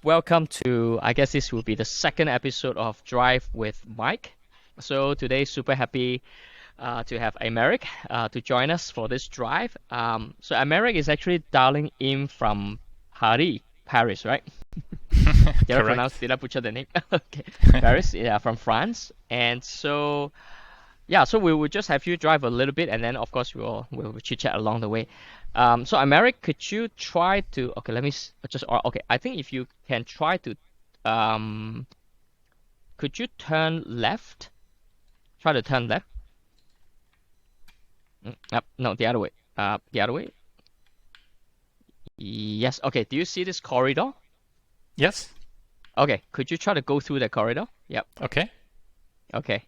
Welcome to, I guess this will be the second episode of Drive with Mike. So today, super happy to have Aymeric to join us for this drive. So Aymeric is actually dialing in from Paris, right? Correct. Did I butcher the name? Okay, Paris, yeah, from France. And so, yeah, so we will just have you drive a little bit, and then of course we'll chit chat along the way. So Aymeric, could you try to? Okay, let me just. Okay, I think if you can try to, um, could you turn left? Try to turn left. Yep, no, the other way. The other way. Yes. Okay. Do you see this corridor? Yes. Okay. Could you try to go through the corridor? Yep. Okay. Okay.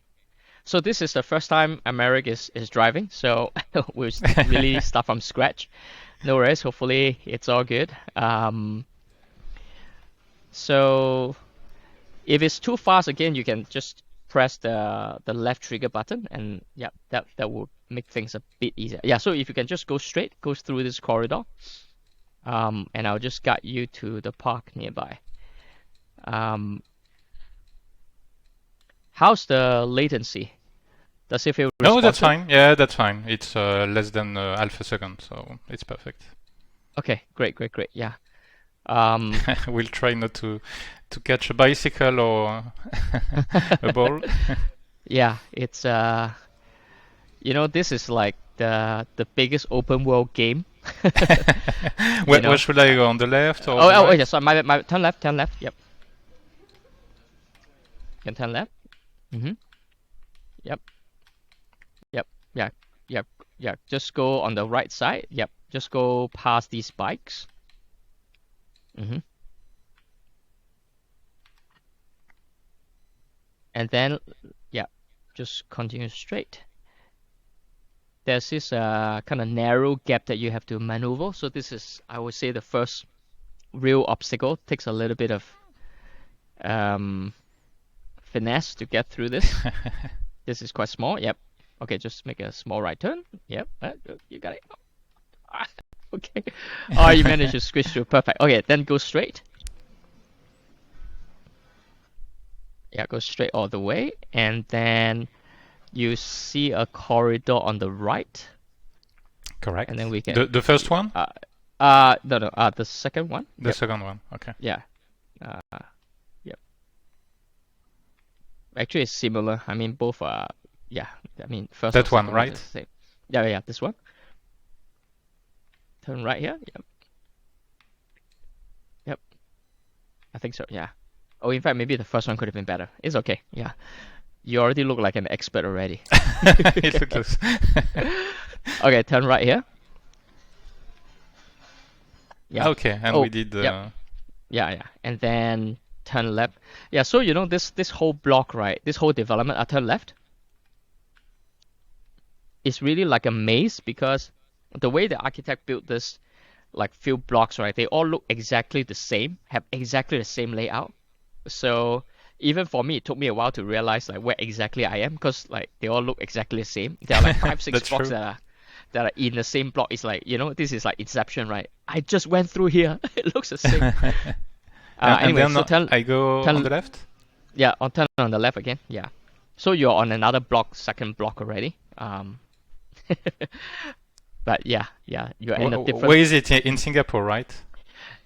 So this is the first time Aymeric is driving, so we'll really start from scratch. No worries. Hopefully it's all good. So if it's too fast again, you can just press the left trigger button, and yeah, that will make things a bit easier. Yeah. So if you can just go straight, go through this corridor, and I'll just guide you to the park nearby. Um, how's the latency? Does it feel No, that's responsive? fine. Yeah, that's fine. It's less than half a second, so it's perfect. Okay, great, great, great. Yeah. Um, We'll try not to catch a bicycle or a ball. yeah, it's this is like the biggest open world game. You Where know. should I go? On the left or Oh, the oh, yeah. right? So my turn left, turn left. Yep, you can turn left. Mhm. Yep, yep, yeah, yep, yeah. Just go on the right side. Yep, just go past these bikes. Mhm. And then, yeah, just continue straight. There's this kind of narrow gap that you have to maneuver. So this is, I would say, the first real obstacle. Takes a little bit of um, finesse to get through this. This is quite small. Yep. Okay, just make a small right turn. Yep. You got it. Ah, okay. Oh, you managed to squish through. Perfect. Okay, then go straight. Yeah, go straight all the way, and then you see a corridor on the right, and then Correct. we can. The first one? No, no. The second one. The Yep. second one. Okay. Yeah. Uh, yep. Actually, it's similar. I mean, both are. Yeah. I mean, first or That one, second one is right? the same. Yeah, yeah. This one. Turn right here. Yep. Yep. I think so. Yeah. Oh, in fact, maybe the first one could have been better. It's okay. Yeah. You already look like an expert already. It's close. Okay, turn right here. Yeah. Okay, and we Oh, did. yep. Yeah, yeah. And then turn left. Yeah, so this whole block, right? This whole development, I turn left. It's really like a maze because the way the architect built this like few blocks, right? They all look exactly the same, have exactly the same layout. So even for me, it took me a while to realize like where exactly I am because like they all look exactly the same. There are like five, six That's blocks true. that are in the same block. It's like this is like Inception, right? I just went through here. It looks the same. And Anyway, then so I go on turn the left? yeah, turn on the left again. Yeah. So you're on another block, second block already. But yeah, you're in a Where different. is it? In Singapore, right?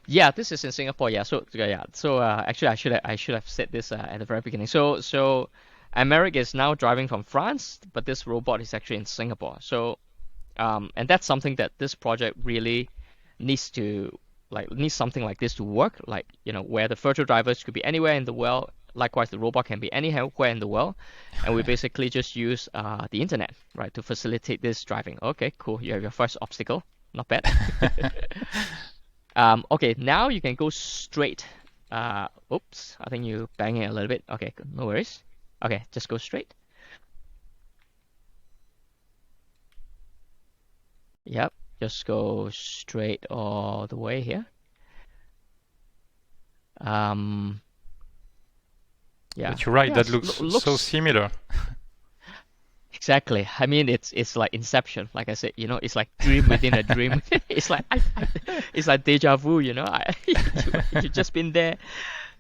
Yeah, this is in Singapore. Yeah. So yeah. So actually, I should have said this at the very beginning. So Americ is now driving from France, but this robot is actually in Singapore. So and that's something that this project really needs to needs something like this to work. Like where the virtual drivers could be anywhere in the world. Likewise, the robot can be anywhere in the world, and we basically just use the internet, right, to facilitate this driving. Okay, cool. You have your first obstacle. Not bad. Okay, now you can go straight. Oops, I think you bang it a little bit. Okay, no worries. Okay, just go straight. Yep, just go straight all the way here. Um, yeah, But you're right, yeah, that looks so looks. similar. Exactly. I mean, it's like Inception. Like I said, it's like dream within a dream. It's like it's like deja vu. You just been there,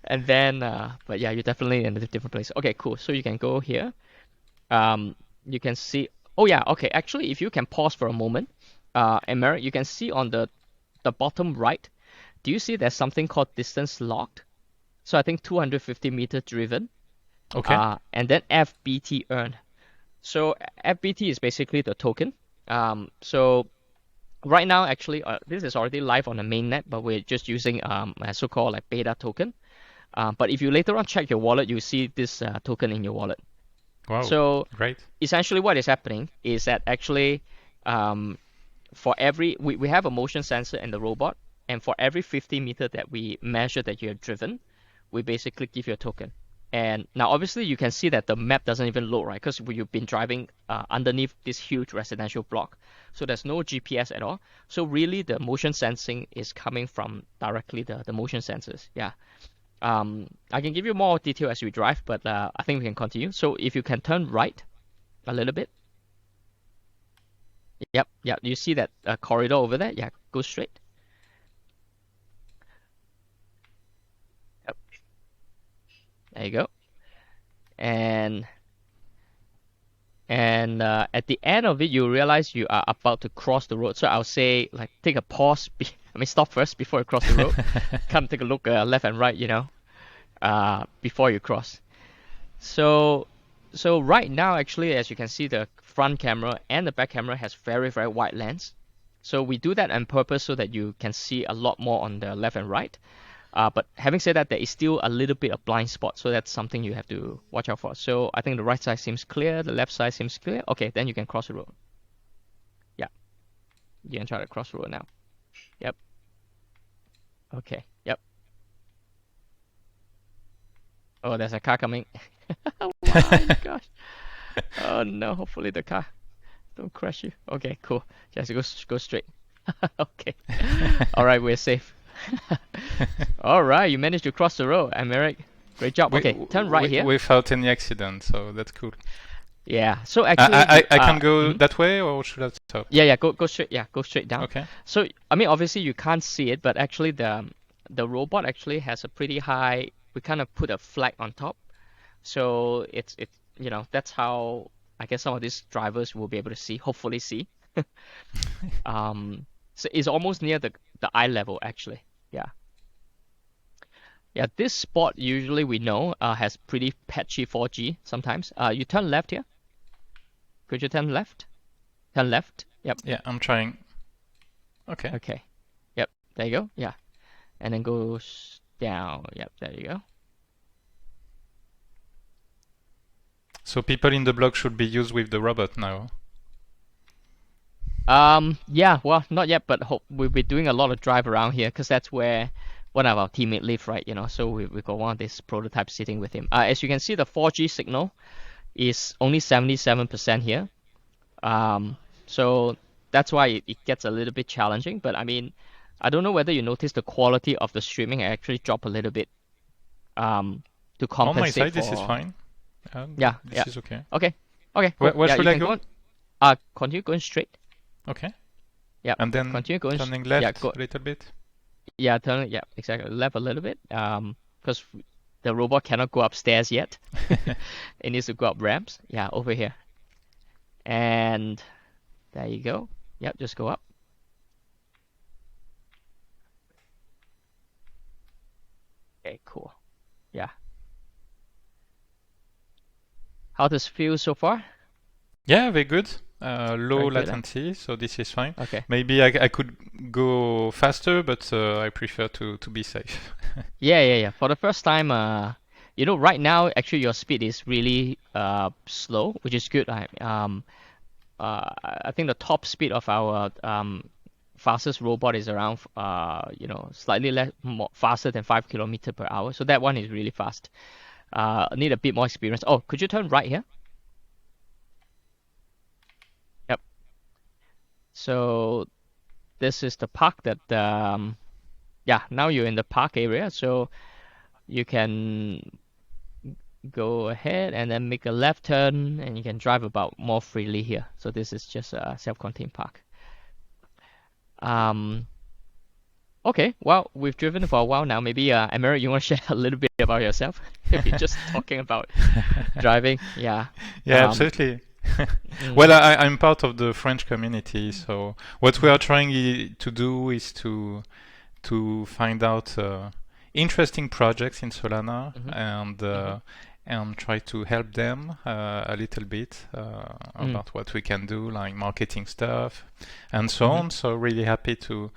and then but yeah, you're definitely in a different place. Okay, cool. So you can go here. Um, you can see. Oh yeah, okay. Actually, if you can pause for a moment, Aymeric, you can see on the bottom right. Do you see there's something called distance logged? So I think 250-meter driven. Okay. And then FBT earned. So FBT is basically the token. So right now, actually, this is already live on the mainnet, but we're just using a so-called like beta token. But if you later on check your wallet, you see this token in your wallet. Wow. So Great. essentially, what is happening is that actually, um, for every we have a motion sensor in the robot, and for every 50 meter that we measure that you have driven, we basically give you a token. And now obviously you can see that the map doesn't even load, right? Because you've been driving underneath this huge residential block, so there's no GPS at all. So really the motion sensing is coming from directly the motion sensors. Yeah. I can give you more detail as we drive, but I think we can continue. So if you can turn right a little bit. Yep, yep. You see that corridor over there? Yeah, go straight. Yep, there you go. And at the end of it, you realize you are about to cross the road. So I'll say, like, take a pause. I mean, stop first before you cross the road. Come take a look left and right, before you cross. So, so right now, actually, as you can see, the front camera and the back camera has very, very wide lens. So we do that on purpose so that you can see a lot more on the left and right. But having said that, there is still a little bit of blind spot, so that's something you have to watch out for. So I think the right side seems clear, the left side seems clear. Okay, then you can cross the road. Yeah, you can try to cross the road now. Yep. Okay. Yep. Oh, there's a car coming. Oh my gosh. Oh no, hopefully the car don't crash you. Okay, cool. Just go straight. Okay. All right, we're safe. All right, you managed to cross the road, Aymeric. Great job. we, Okay, turn right here. without any accident, so that's cool. Yeah. So actually, I can go that way, or should I stop? yeah, go straight. Yeah, go straight down. Okay. So I mean, obviously you can't see it, but actually the robot actually has a pretty high. We kind of put a flag on top, so that's how I guess some of these drivers will be able to see, hopefully see. So it's almost near the eye level actually. Yeah. Yeah, this spot usually we know has pretty patchy 4G sometimes. You turn left here. Could you turn left? Turn left. Yep. Yeah, I'm trying. Okay. Okay. Yep. There you go. Yeah. And then go down. Yep. There you go. So people in the block should be used with the robot now. Yeah. Well, not yet, but we'll be doing a lot of drive around here because that's where one of our teammates live, right? So we got one of these prototypes sitting with him. As you can see, the 4G signal is only 77% here. So that's why it gets a little bit challenging. But I mean, I don't know whether you notice the quality of the streaming actually drop a little bit to On my compensate side, for. this is fine. Yeah, This yeah. is okay. Okay, okay, cool. Where Yeah, should you I can go? continue going straight. Okay. Yeah, And then continue going. turning Yeah, left go. a little bit. Yeah, turn. Yeah, exactly. Left a little bit. Because the robot cannot go upstairs yet. It needs to go up ramps. Yeah, over here. And there you go. Yep, just go up. Okay, cool. Yeah. How does it feel so far? Yeah, very good. Low Very good, huh? latency, so this is fine. Okay. Maybe I could go faster, but I prefer to be safe. Yeah. For the first time, right now, actually, your speed is really slow, which is good. I think the top speed of our fastest robot is around, slightly less more faster than 5 km per hour. So that one is really fast. Need a bit more experience. Oh, could you turn right here? Yep. So this is the park that, yeah, now you're in the park area. So you can go ahead and then make a left turn, and you can drive about more freely here. So this is just a self-contained park. Um, okay, well, we've driven for a while now. Maybe, Aymeric, you want to share a little bit about yourself? If you're just talking about driving, yeah. Yeah, Um, absolutely. mm, Well, I'm part of the French community, so what we mhm, are trying to do is to find out interesting projects in Solana mhm, mhm, and try to help them a little bit mm, about what we can do, like marketing stuff and so mhm, on. So really happy to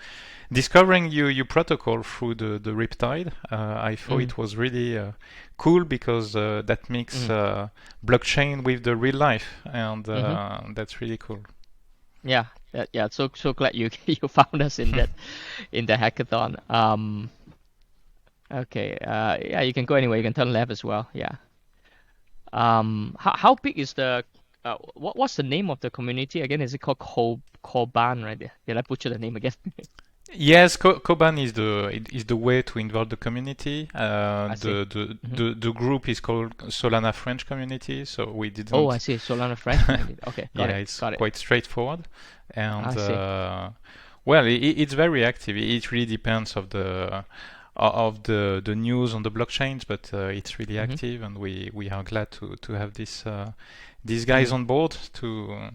discovering your protocol through the Riptide. I thought mm, it was really cool because that mix mm, blockchain with the real life, and mhm. that's really cool. Yeah, yeah. So glad you you found us in the hackathon. Okay. Yeah, you can go anywhere. You can turn left as well. Yeah. How big is the what's the name of the community again? Is it called Koban, right? Did I butcher the name again? Yes, Koban is the way to involve the community. I see. Hmm. The group is called Solana French Community, so we Oh, I didn't. see. Solana French community. Okay, got Yeah, it. it's Got it. quite straightforward, and I see. well, it's very active. It really depends of the news on the blockchains, but it's really Hmm. active, and we are glad to have these guys Mm, on board to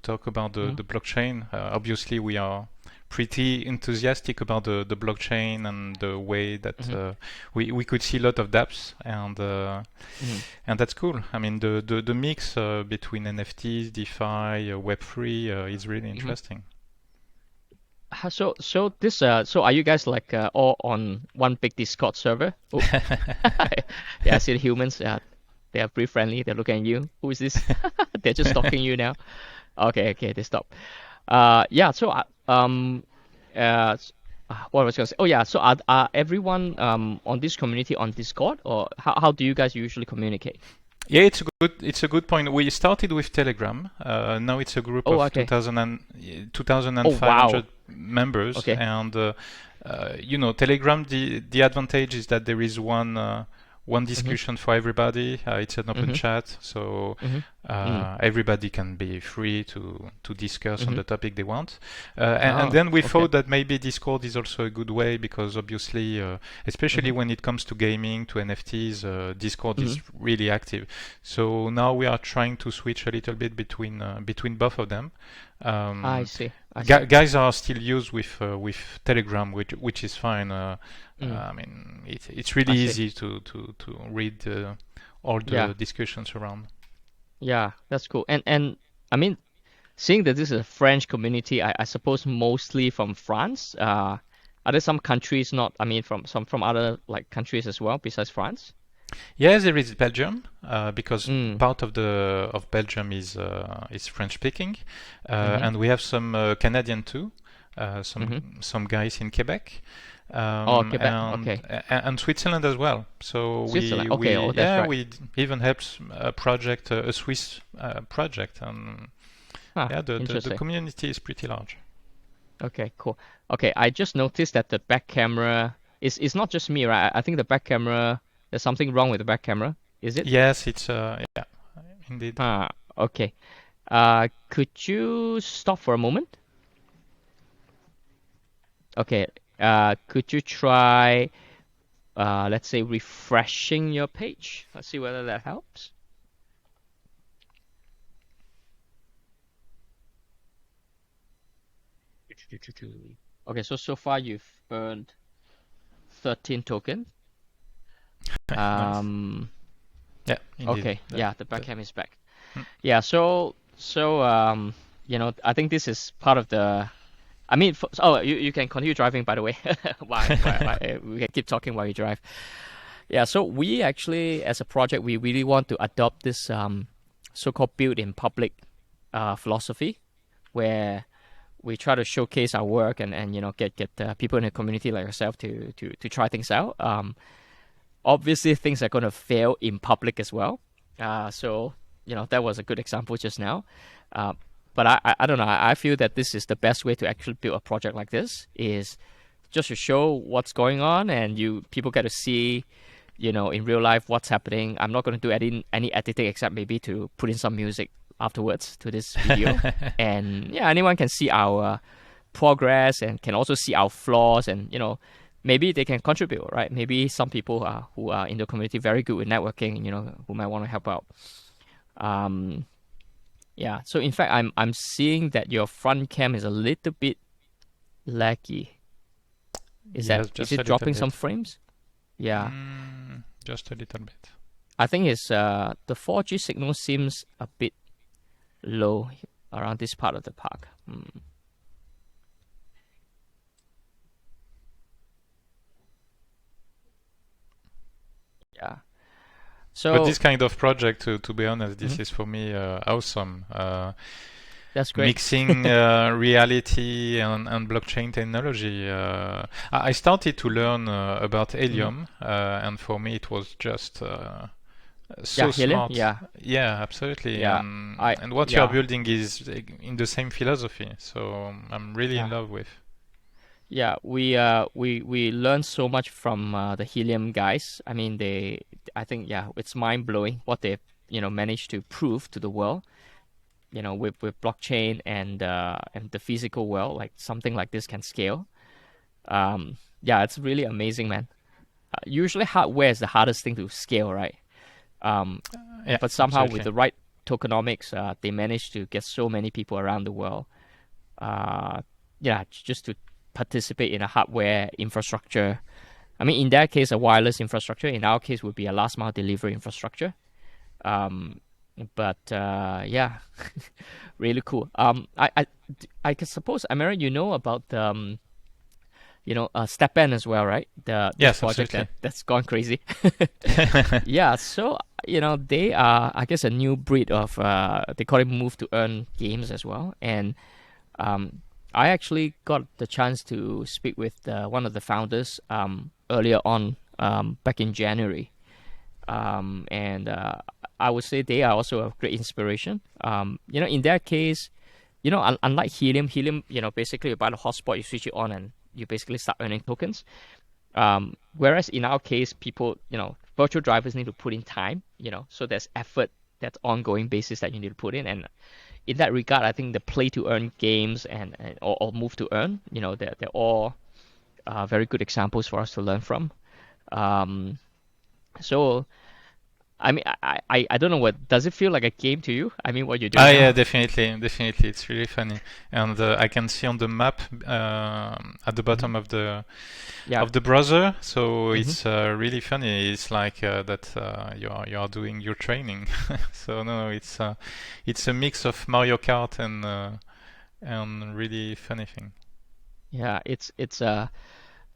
talk about mm, the blockchain. Obviously, we are pretty enthusiastic about the blockchain and the way that hmm, we could see a lot of dApps, hmm, and that's cool. I mean, the mix between NFTs, DeFi, Web3 is really hmm. interesting. So this so are you guys like all on one big Discord server? Oh, yeah, I see the humans. Yeah, they are pretty friendly. They're looking at you. Who is this? They're just stalking you now. Okay, okay, they stop. Yeah. So what was I gonna say? Oh yeah. So are everyone on this community on Discord, or how do you guys usually communicate? Yeah, it's a good point. We started with Telegram. Now it's a group Oh, of okay. 2,000 Oh wow. members, Okay. and Telegram. The advantage is that there is one Mhm. discussion for everybody. It's an open Mhm. chat, so Mhm. Mm. everybody can be free to discuss on Mhm. the topic they want. And Oh, then we okay. thought that maybe Discord is also a good way because obviously, especially Mhm. when it comes to gaming, to NFTs, Discord is Mhm. really active. So now we are trying to switch a little bit between both of them. I Um, see. I see. guys are still used with Telegram, which is fine. Mm. I mean, it's really I see. easy to read all Yeah. the discussions around. Yeah, that's cool. And I mean, seeing that this is a French community, I suppose mostly from France. Are there some countries not, I mean, from other like countries as well besides France? Yes, there is Belgium because Mm. part of Belgium is French speaking, Mm-hmm. and we have some Canadian too, Mm-hmm. some guys in Quebec, Oh, Quebec. Okay. and Switzerland as well. So Switzerland. Okay. Oh, that's right. we even helped a project, a Swiss project, and Huh. yeah, the Interesting. community is pretty large. Okay, cool. Okay, I just noticed that the back camera is not just me, right? I think the back camera, there's something wrong with the back camera. Is it? Yes, it's yeah, indeed. Huh. Okay. Could you stop for a moment? Okay. Could you try, let's say, refreshing your page? Let's see whether that helps. Okay, so far you've earned 13 tokens. Nice. Um, Yeah, indeed. okay, yeah, the back That- cam is back. mm. Yeah, I think this is part of the. I mean, oh, you can continue driving, by the way. Why? We can keep talking while you drive. Yeah, so we actually, as a project, we really want to adopt this so-called build in public philosophy, where we try to showcase our work and get people in the community like yourself to try things out. Obviously, things are going to fail in public as well. So that was a good example just now. Uh, but I don't know. I feel that this is the best way to actually build a project like this is just to show what's going on and you people get to see in real life what's happening. I'm not going to do any editing except maybe to put in some music afterwards to this video. And yeah, anyone can see our progress and can also see our flaws, and maybe they can contribute, right? Maybe some people who are in the community very good with networking, who might want to help out. Um, yeah. So in fact, I'm seeing that your front cam is a little bit laggy. Yes, Is just a it little dropping some bit. frames? Yeah. Just a little bit. I think it's the 4G signal seems a bit low around this part of the park. Yeah. But So this kind of project, to be honest, this mhm, is for me awesome. that's great. Mixing reality and blockchain technology. I started to learn about Hmm. Helium, and for me it was just Yeah, so helium. smart. Yeah, Yeah, absolutely. yeah. I And what you are yeah building is in the same philosophy. So I'm really in yeah love with. yeah. We learned so much from the helium guys. I mean, I think yeah, it's mind blowing what they've managed to prove to the world. With blockchain and the physical world, like something like this can scale. Yeah, it's really amazing, man. Usually hardware is the hardest thing to scale, right? Um, Yeah, but somehow with absolutely. the right tokenomics, they managed to get so many people around the world. Uh, yeah, just to participate in a hardware infrastructure. I mean, in that case, a wireless infrastructure. In our case, would be a last mile delivery infrastructure. Um, but yeah, really cool. I can suppose, America, you know about the Stepan as well, right? This Yes, project absolutely. that's gone crazy. Yeah, so they are, I guess, a new breed of they call it move to earn games as well. And um, I actually got the chance to speak with one of the founders earlier on back in January, and I would say they are also a great inspiration. In their case, unlike Helium, basically you buy the hotspot, you switch it on, and you basically start earning tokens. Whereas in our case, people, virtual drivers need to put in time, so there's effort, that's ongoing basis that you need to put in. And in that regard, I think the play to earn games or move to earn, they're all very good examples for us to learn from. Um, so I mean, I don't know, what does it feel like a game to you? I mean, what you're Ah, doing yeah, now? definitely, definitely. It's really funny, and I can see on the map at the Hmm. bottom Yeah. of the browser. So Hmm. it's really funny. It's like that you are doing your training. So no, it's a mix of Mario Kart and really funny thing. Yeah, it's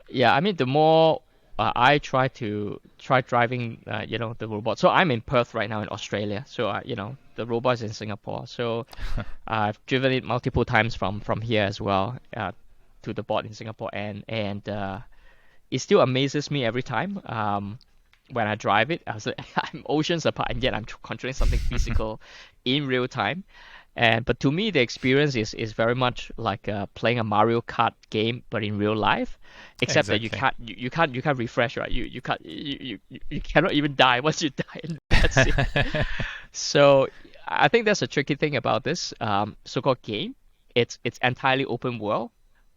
yeah. I mean, the more I try driving, the robot. So I'm in Perth right now in Australia. So the robot is in Singapore. So I've driven it multiple times from here as well to the bot in Singapore, and it still amazes me every time. When I drive it, I was like, I'm oceans apart, and yet I'm controlling something physical in real time. And but to me, the experience is very much like playing a Mario Kart game, but in real life, except that you Exactly. can't you can't refresh, right? You can't you cannot even die. Once you die, and that's it. So I think that's a tricky thing about this so-called game. It's entirely open world,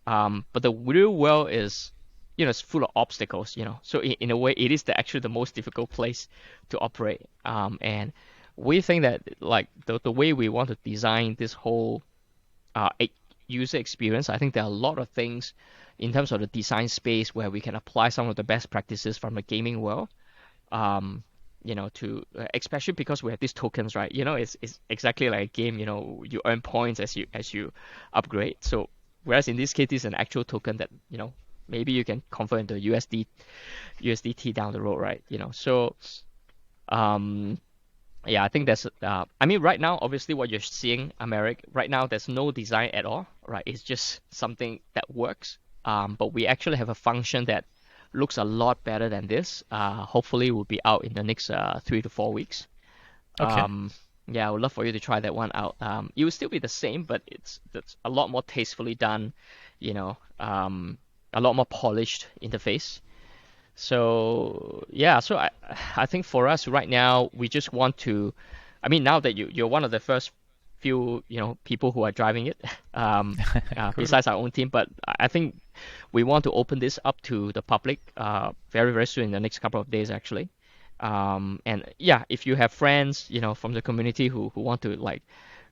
but the real world is, it's full of obstacles. So in a way, it is actually the most difficult place to operate. And we think that like the way we want to design this whole uh, e- user experience, I think there are a lot of things in terms of the design space where we can apply some of the best practices from the gaming world. Um, to especially because we have these tokens, right? It's exactly like a game. You earn points as you upgrade. So whereas in this case, this is an actual token that maybe you can convert into USDT down the road, right? So um, yeah, I think that's. I mean, right now, obviously, what you're seeing, Aymeric, right now, there's no design at all, right? It's just something that works. But we actually have a function that looks a lot better than this. Hopefully, will be out in the next 3 to 4 weeks. Okay. Um, yeah, I would love for you to try that one out. It will still be the same, but it's a lot more tastefully done, a lot more polished interface. So yeah, so I think for us right now, we just want to, I mean, now that you're one of the first few, people who are driving it, Cool. besides our own team, but I think we want to open this up to the public very, very soon in the next couple of days, actually. And yeah, if you have friends, from the community who want to like,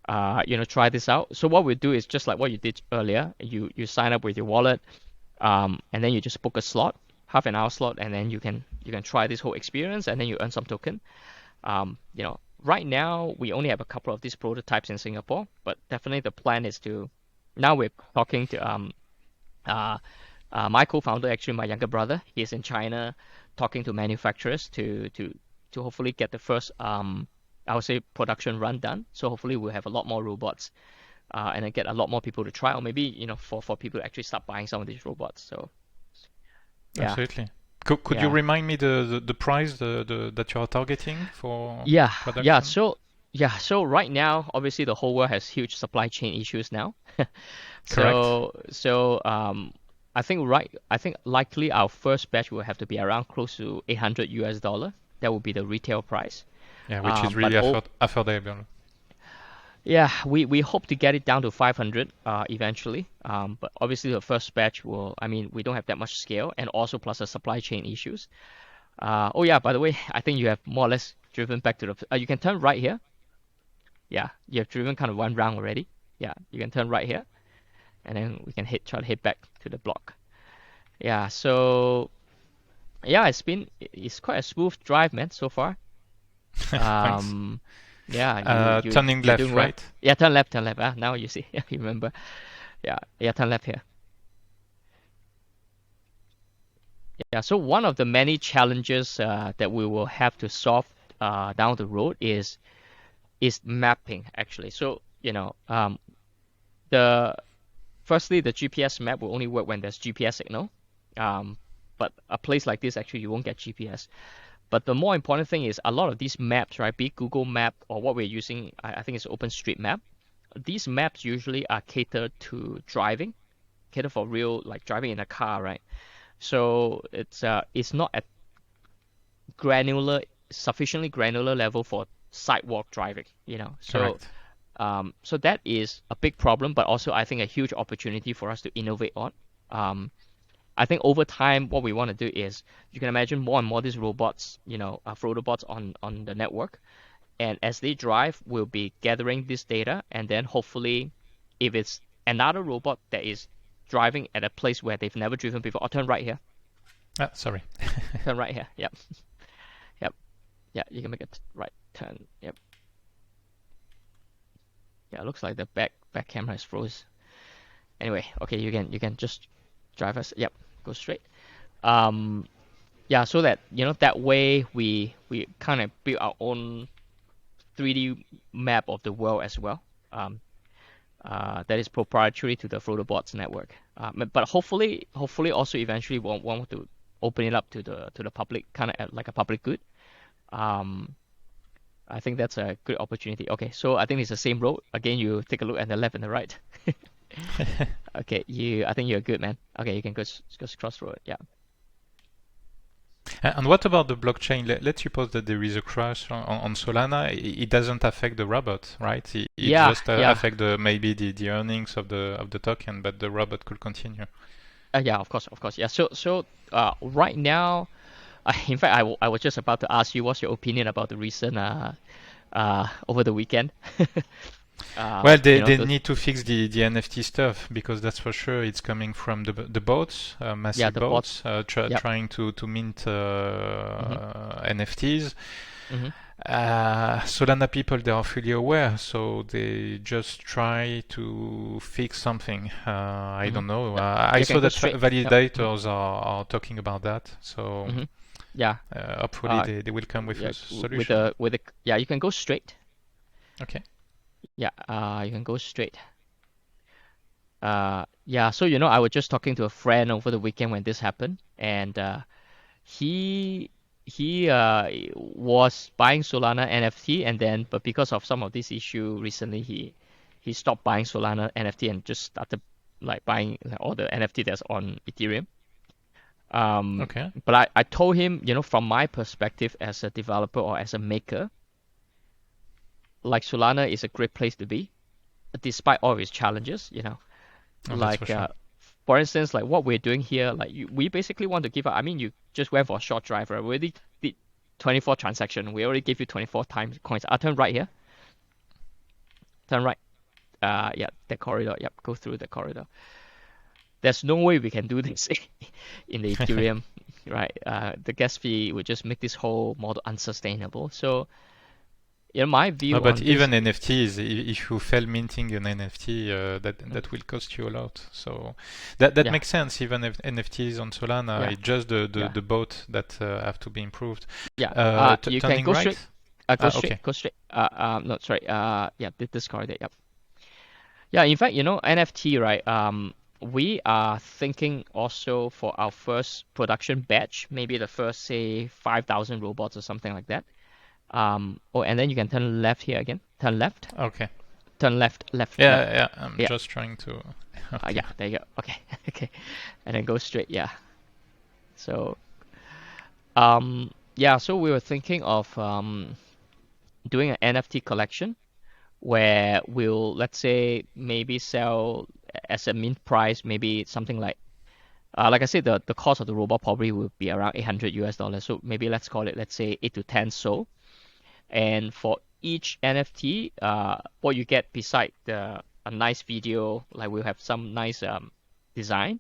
try this out. So what we do is just like what you did earlier. You sign up with your wallet, and then you just book a slot, half an hour slot, and then you can try this whole experience, and then you earn some token. Right now we only have a couple of these prototypes in Singapore, but definitely the plan is to. Now we're talking to uh, my co-founder, actually my younger brother. He's in China, talking to manufacturers to hopefully get the first I would say production run done. So hopefully we'll have a lot more robots, and then get a lot more people to try, or maybe for people to actually start buying some of these robots. So yeah, Absolutely. Could you yeah, remind me the price that you are targeting for yeah, yeah. production? So right now, obviously the whole world has huge supply chain issues now. Correct. So I think likely our first batch will have to be around close to 800 US dollar. That would be the retail price. Yeah, which is But really oh affordable. yeah, we hope to get it down to 500 eventually. But obviously the first batch will. I mean, we don't have that much scale, and also plus the supply chain issues. Oh yeah, by the way, I think you have more or less driven back to the. You can turn right here. Yeah, you have driven kind of one round already. Yeah, you can turn right here, and then we can try to head back to the block. Yeah, so yeah, it's quite a smooth drive, man, so far. Thanks. Um, yeah, Turning you're left, doing well. right? Yeah, turn left, turn left. Ah, now you see, you remember. Yeah, yeah, turn left here. Yeah, so one of the many challenges that we will have to solve down the road is mapping, actually. So the firstly the GPS map will only work when there's GPS signal. Um, but a place like this, actually, you won't get GPS. But the more important thing is a lot of these maps, right? Be it Google Map or what we're using, I think it's OpenStreetMap. These maps usually are catered to driving, catered for real, like driving in a car, right? So it's not at granular, sufficiently granular level for sidewalk driving, So Correct. so that is a big problem, but also I think a huge opportunity for us to innovate on. Um, I think over time, what we want to do is you can imagine more and more these robots, FrodoBots on the network, and as they drive, we'll be gathering this data, and then hopefully, if it's another robot that is driving at a place where they've never driven before, I'll turn right here, Ah, sorry. turn right here, yep, yep, yeah, you can make a right turn, yep, yeah, it looks like the back camera is froze. Anyway, okay, you can just drive us, yep, go straight. Um, yeah, so that that way we kind of build our own 3D map of the world as well. Um, that is proprietary to the FrodoBots network. But hopefully also eventually we'll want to open it up to the public, kind of like a public good. Um, I think that's a good opportunity. Okay, so I think it's the same road. Again, you take a look at the left and the right. Okay, I think you're good, man. Okay, you can go cross road. Yeah. And what about the blockchain? Let's suppose that there is a crash on Solana. It doesn't affect the robot, right? It Yeah, just yeah. affect the earnings of the token, but the robot could continue. Yeah, of course, of course. Yeah. So right now, in fact, I was just about to ask you what's your opinion about the recent over the weekend. Well, they Those, need to fix the NFT stuff because that's for sure it's coming from the bots, yeah, massive the bots. bots, Yep. trying to mint Mhm. NFTs. Mhm. Solana people, they are fully aware, so they just try to fix something. I Mhm. don't know. Yep. I You can saw go that straight. Yep. Mhm. validators are talking about that, so Mhm. Yeah. hopefully Uh, they will come with a yeah. With solution. the yeah, you can go straight. Okay. Yeah. You can go straight. Yeah. So I was just talking to a friend over the weekend when this happened, and he was buying Solana NFT, and then but because of some of this issue recently, he stopped buying Solana NFT and just started like buying like, all the NFT that's on Ethereum. Okay. But I told him, from my perspective as a developer or as a maker, like Solana is a great place to be, despite all of its challenges. Oh, that's for Like, sure. for instance, like what we're doing here, like we basically want to give up. I mean, you just went for a short drive, right? We already did 24 transaction. We already gave you 24 times coins. I'll turn right here. Turn right. Yeah, the corridor. Yep, go through the corridor. There's no way we can do this in the Ethereum, right? The gas fee would just make this whole model unsustainable. So, my Oh, view but on this, even NFTs, if you fail minting an NFT, that will cost you a lot. So that yeah, makes sense. Even if NFTs on Solana, yeah, it's just the yeah, the boat that have to be improved. yeah. You can Turning go right? straight. Go straight. Okay. Go straight. No, sorry. Yeah, this corridor. Yep. Yeah, in fact, NFT, right? We are thinking also for our first production batch, maybe the first, say, 5,000 robots or something like that. Oh, and then you can turn left here again. Turn left. Okay. Turn left, left, left. Yeah, yeah. I'm Yeah. just trying to. Okay. Yeah, there you go. Okay. Okay. And then go straight. Yeah. So, yeah, so we were thinking of doing an NFT collection where we'll, let's say, maybe sell as a mint price, maybe something like I said, the cost of the robot probably will be around 800 US dollars. So maybe let's call it, let's say, 8 to 10 so. And for each NFT, what you get beside a nice video, like we'll have some nice design,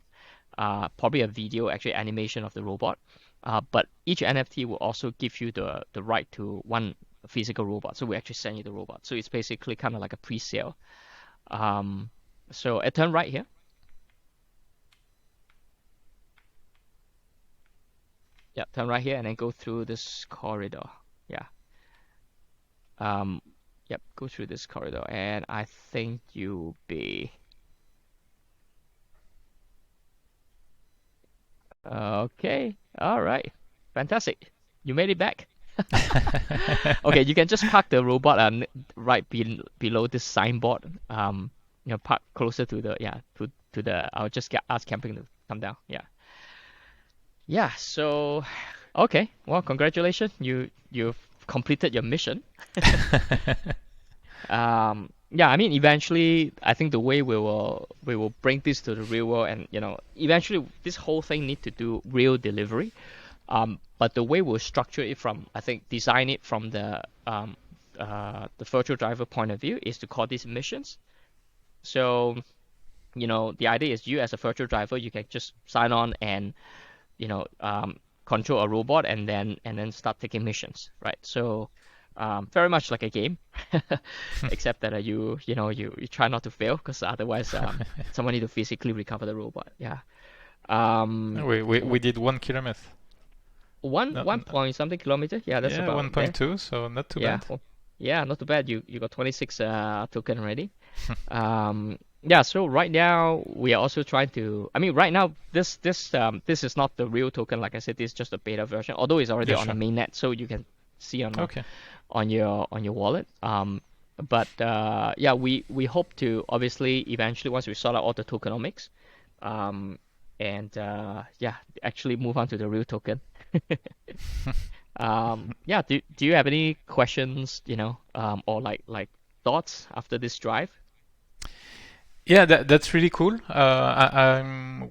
probably a video, actually animation of the robot. But each NFT will also give you the right to one physical robot. So we actually send you the robot. So it's basically kind of like a pre-sale. Um, so I turn right here. Yeah, turn right here and then go through this corridor. Yeah. Um, yep, go through this corridor, and I think you'll be okay. All right, fantastic. You made it back. Okay, you can just park the robot right below this signboard. Park closer to the yeah to the. I'll just ask camping to come down. Yeah, yeah. So, okay. Well, congratulations. You've completed your mission. Yeah, I mean, eventually, I think the way we will bring this to the real world, and eventually, this whole thing need to do real delivery. But the way we'll structure it from, I think, design it from the virtual driver point of view is to call these missions. So, the idea is you as a virtual driver, you can just sign on and you know control a robot and then start taking missions, right? So very much like a game, except that you try not to fail because otherwise someone need to physically recover the robot. Yeah. Um, We did 1 kilometer. No, one point something kilometer. Yeah, that's yeah, about there. 1.2, so not too Yeah. bad. Oh, yeah, not too bad. You got 26 token already. Yeah, so right now we are also trying to. I mean, right now this is not the real token. Like I said, this is just a beta version. Although it's already Yeah, on the sure. mainnet, so you can see Okay. on your wallet. But yeah, we hope to obviously eventually once we sort out all the tokenomics, um, and yeah, actually move on to the real token. Yeah, do you have any questions, or like thoughts after this drive? Yeah, that's really cool. I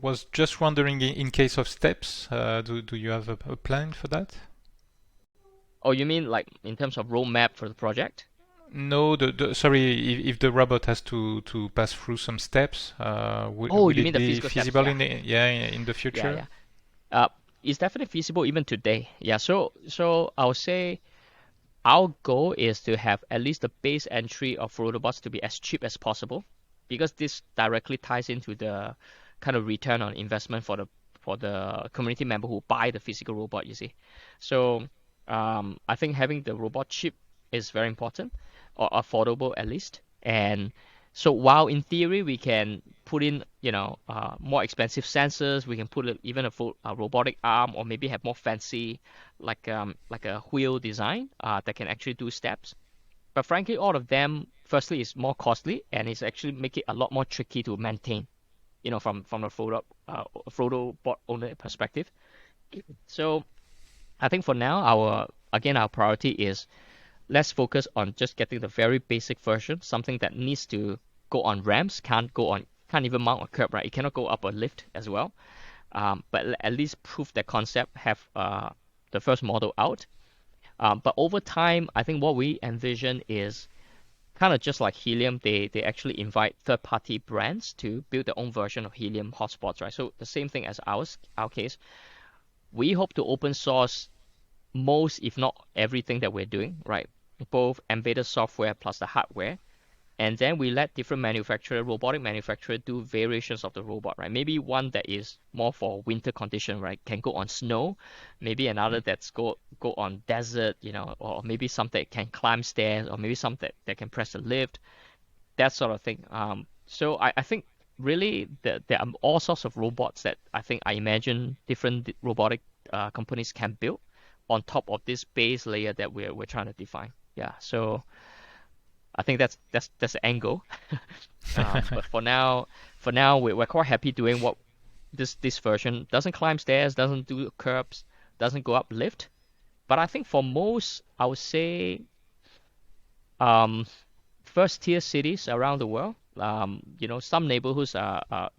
was just wondering, in case of steps, do you have a plan for that? Oh, you mean like in terms of roadmap for the project? No, sorry, if the robot has to pass through some steps, Oh, will you mean it the be physical steps? feasible Yeah, in the yeah, future? yeah. Uh, it's definitely feasible even today. Yeah, so I'll say our goal is to have at least the base entry of FrodoBots to be as cheap as possible, because this directly ties into the kind of return on investment for the community member who buy the physical robot. You see, so I think having the robot cheap is very important, or affordable at least. And so while in theory we can put in more expensive sensors, we can put even a full robotic arm, or maybe have more fancy like a wheel design that can actually do steps. But frankly, all of them, firstly, is more costly and it's actually make it a lot more tricky to maintain. From the Frodo bot owner perspective. So I think for now, our priority is let's focus on just getting the very basic version, something that needs to go on ramps, can't even mount a curb, right? It cannot go up a lift as well. But at least prove that concept, have the first model out. But over time, I think what we envision is kind of just like Helium. They actually invite third-party brands to build their own version of Helium hotspots, right? So the same thing as our case. We hope to open source most, if not everything that we're doing, right? Both embedded software plus the hardware. And then we let different robotic manufacturer, do variations of the robot, right? Maybe one that is more for winter condition, right? Can go on snow. Maybe another that's go on desert, or maybe some that can climb stairs, or maybe some that can press a lift, that sort of thing. So I think really there are all sorts of robots that I imagine different robotic companies can build on top of this base layer that we're trying to define. Yeah. So I think that's the angle. But for now we're quite happy doing what this version doesn't climb stairs, doesn't do curbs, doesn't go up lift. But I think for most, I would say, um, first tier cities around the world, some neighborhoods are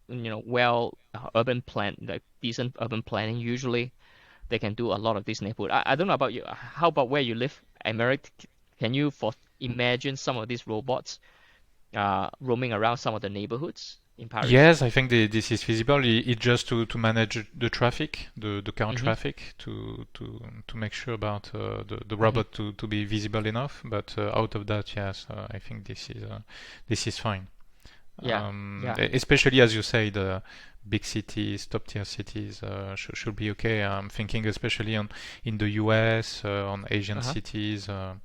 well urban plan, like decent urban planning. Usually they can do a lot of these neighborhood. I don't know about you. How about where you live, Aymeric? Can you imagine some of these robots roaming around some of the neighborhoods in Paris? Yes, I think this is feasible. It's just to manage the traffic, the car Mm-hmm. traffic, to make sure about the Mm-hmm. robot to be visible enough. But out of that, yes, I think this is fine. Yeah. Yeah. Especially as you say, the big cities, top tier cities should be okay. I'm thinking especially on in the US, on Asian Uh-huh. cities. Mm.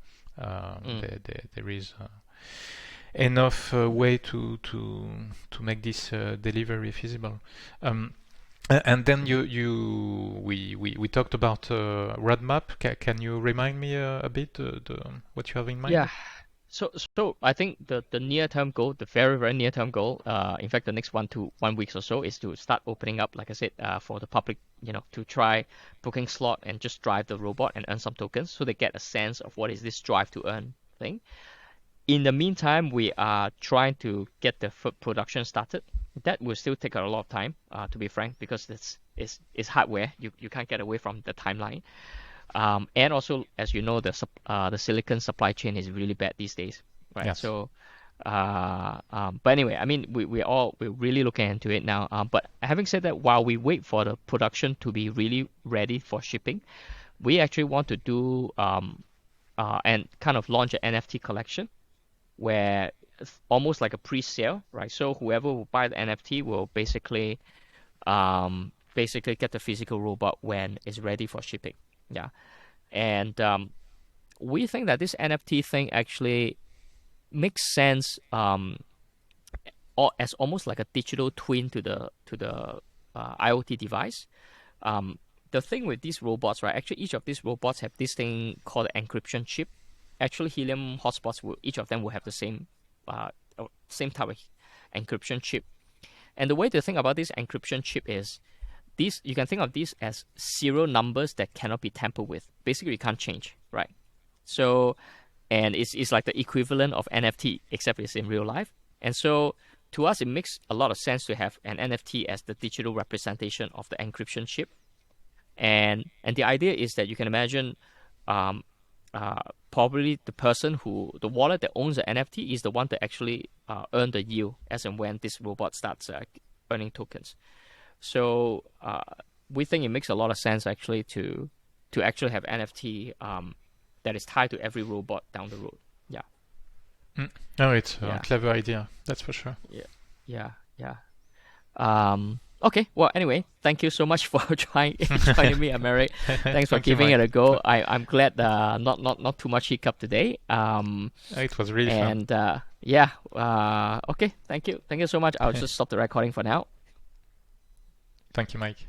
There is enough way to make this delivery feasible. Um, and then Mm-hmm. we talked about roadmap. Can you remind me a bit what you have in mind? Yeah. So I think the near term goal, the very very near term goal, in fact the next 1 weeks or so is to start opening up, like I said, for the public, to try booking slot and just drive the robot and earn some tokens, so they get a sense of what is this drive to earn thing. In the meantime, we are trying to get the food production started. That will still take a lot of time, to be frank, because it's hardware. You can't get away from the timeline. And also, as you know, the silicon supply chain is really bad these days, right? Yes. So, but anyway, I mean, we're really looking into it now. But having said that, while we wait for the production to be really ready for shipping, we actually want to do and kind of launch an NFT collection where it's almost like a pre-sale, right? So whoever will buy the NFT will basically get the physical robot when it's ready for shipping. Yeah. And we think that this NFT thing actually makes sense, or as almost like a digital twin to the IoT device. Um, the thing with these robots, right? Actually, each of these robots have this thing called an encryption chip. Actually, Helium hotspots each of them will have the uh, same type of encryption chip. And the way to think about this encryption chip is these. You can think of these as serial numbers that cannot be tampered with. Basically, you can't change, right? So, and it's like the equivalent of NFT, except it's in real life. And so, to us, it makes a lot of sense to have an NFT as the digital representation of the encryption chip. And the idea is that you can imagine, um, probably the wallet that owns the NFT is the one that actually earn the yield as and when this robot starts earning tokens. So we think it makes a lot of sense actually to actually have NFT that is tied to every robot down the road. Yeah, Mm. No, it's a yeah, clever idea. That's for sure. yeah, yeah, yeah. Okay. Well, anyway, thank you so much for joining me, Aymeric. Thanks for Thank you, giving it Mike. a go. I'm glad not too much hiccup today. It was really fun. And yeah. Okay. Thank you. Thank you so much. I'll just stop the recording for now. Thank you, Mike.